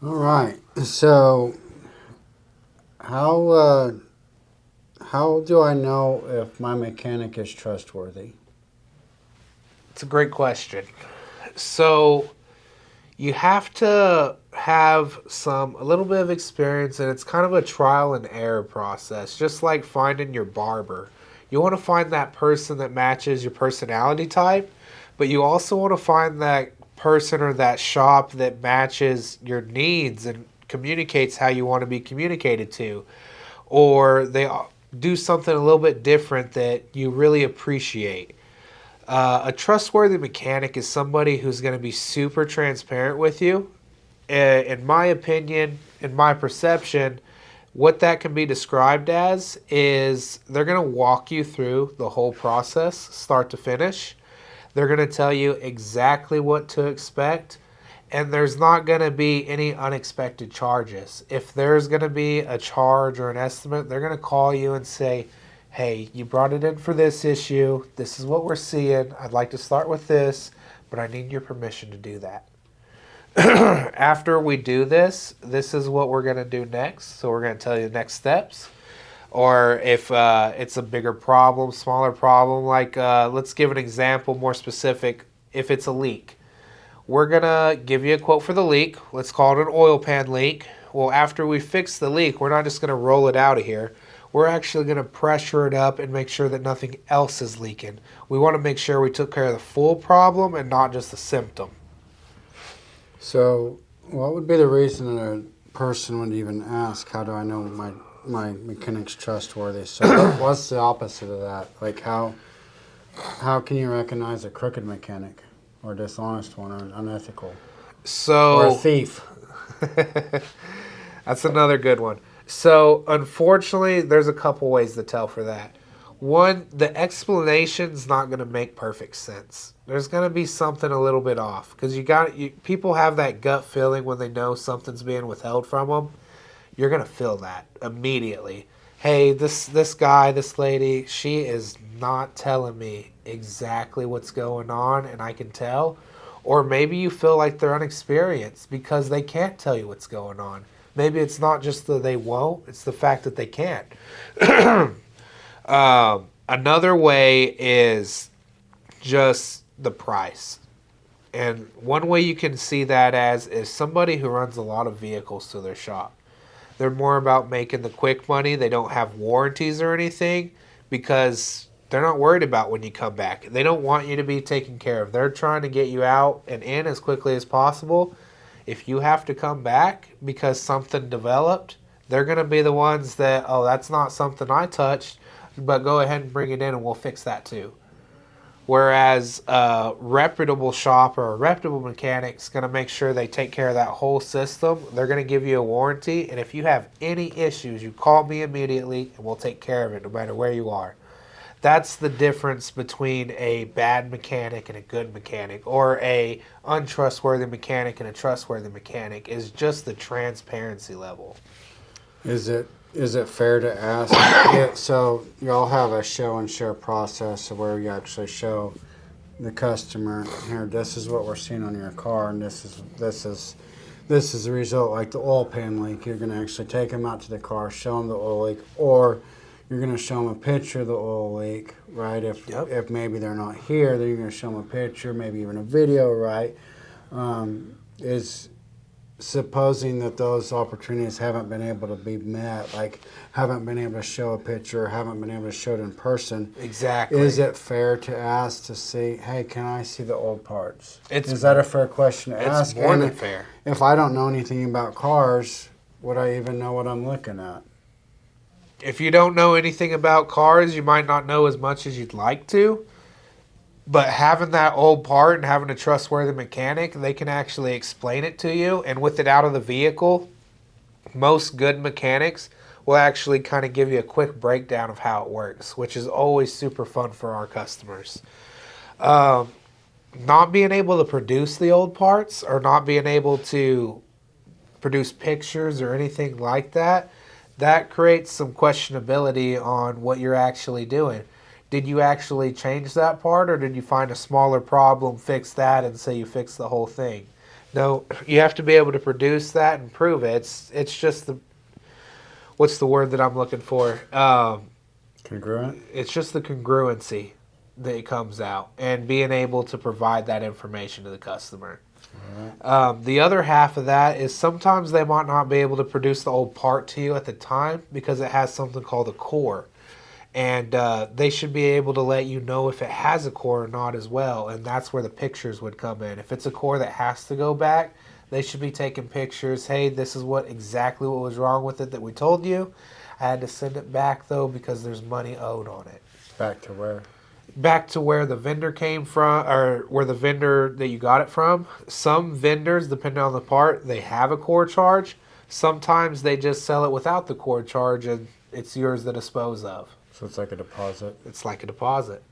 All right. So how uh, how do I know if my mechanic is trustworthy? It's a great question. So you have to have a little bit of experience, and it's kind of a trial and error process, just like finding your barber. You want to find that person that matches your personality type, but you also want to find that person or that shop that matches your needs and communicates how you want to be communicated to, or they do something a little bit different that you really appreciate. A trustworthy mechanic is somebody who's going to be super transparent with you. In my opinion, in my perception, what that can be described as is they're going to walk you through the whole process, start to finish. They're going to tell you exactly what to expect, and there's not going to be any unexpected charges. If there's going to be a charge or an estimate, they're going to call you and say, hey, you brought it in for this issue. This is what we're seeing. I'd like to start with this, but I need your permission to do that. After we do this, this is what we're going to do next. So we're going to tell you the next steps. Or if it's a bigger problem, smaller problem, like let's give an example more specific. If it's a leak, we're going to give you a quote for the leak. Let's call it an oil pan leak. Well, after we fix the leak, we're not just going to roll it out of here. We're actually going to pressure it up and make sure that nothing else is leaking. We want to make sure we took care of the full problem and not just the symptom. So, what would be the reason that a person would even ask, "How do I know my mechanic's trustworthy?" So, what's the opposite of that? Like, how can you recognize a crooked mechanic, or a dishonest one, or an unethical, or a So thief? that's another good one. So, unfortunately, there's a couple ways to tell for that. One, the explanation's not going to make perfect sense. There's going to be something a little bit off because people have that gut feeling when they know something's being withheld from them. You're going to feel that immediately. Hey, this guy, this lady, she is not telling me exactly what's going on, and I can tell. Or maybe you feel like they're unexperienced because they can't tell you what's going on. Maybe it's not just that they won't, it's the fact that they can't. Another way is just the price. And one way you can see that as is somebody who runs a lot of vehicles to their shop. They're more about making the quick money. They don't have warranties or anything because they're not worried about when you come back. They don't want you to be taken care of. They're trying to get you out and in as quickly as possible. If you have to come back because something developed, they're going to be the ones that, oh, that's not something I touched, but go ahead and bring it in and we'll fix that too. Whereas a reputable shop or a reputable mechanic is going to make sure they take care of that whole system. They're going to give you a warranty, and if you have any issues, you call me immediately, and we'll take care of it no matter where you are. That's the difference between a bad mechanic and a good mechanic, or a untrustworthy mechanic and a trustworthy mechanic. Is just the transparency level. Is it fair to ask? Yeah, so y'all have a show and share process where you actually show the customer, here, this is what we're seeing on your car, and this is the result. Like the oil pan leak, you're going to actually take them out to the car, show them the oil leak, or you're going to show them a picture of the oil leak, right? If Yep. if maybe they're not here, then you're going to show them a picture, maybe even a video, right? Is supposing that those opportunities haven't been able to be met, like haven't been able to show a picture, haven't been able to show it in person, is Exactly. it fair to ask to see, hey, can I see the old parts? It's Is that a fair question to it's ask? more than And fair. if I don't know anything about cars, would I even know what I'm looking at? If you don't know anything about cars, you might not know as much as you'd like to. But having that old part and having a trustworthy mechanic, they can actually explain it to you. And with it out of the vehicle, most good mechanics will actually kind of give you a quick breakdown of how it works, which is always super fun for our customers. Not being able to produce the old parts or not being able to produce pictures or anything like that, that creates some questionability on what you're actually doing. Did you actually change that part or did you find a smaller problem, fix that, and say you fixed the whole thing? No, you have to be able to produce that and prove it. It's just what's the word that I'm looking for? Congruent? It's just the congruency that it comes out and being able to provide that information to the customer. The other half of that is sometimes they might not be able to produce the old part to you at the time because it has something called a core. And they should be able to let you know if it has a core or not as well. And that's where the pictures would come in. If it's a core that has to go back, they should be taking pictures. Hey, this is exactly what was wrong with it that we told you. I had to send it back, though, because there's money owed on it. Back to where? Back to where the vendor came from, or where the vendor that you got it from. Some vendors, depending on the part, they have a core charge. Sometimes they just sell it without the core charge, and it's yours to dispose of. So it's like a deposit. It's like a deposit.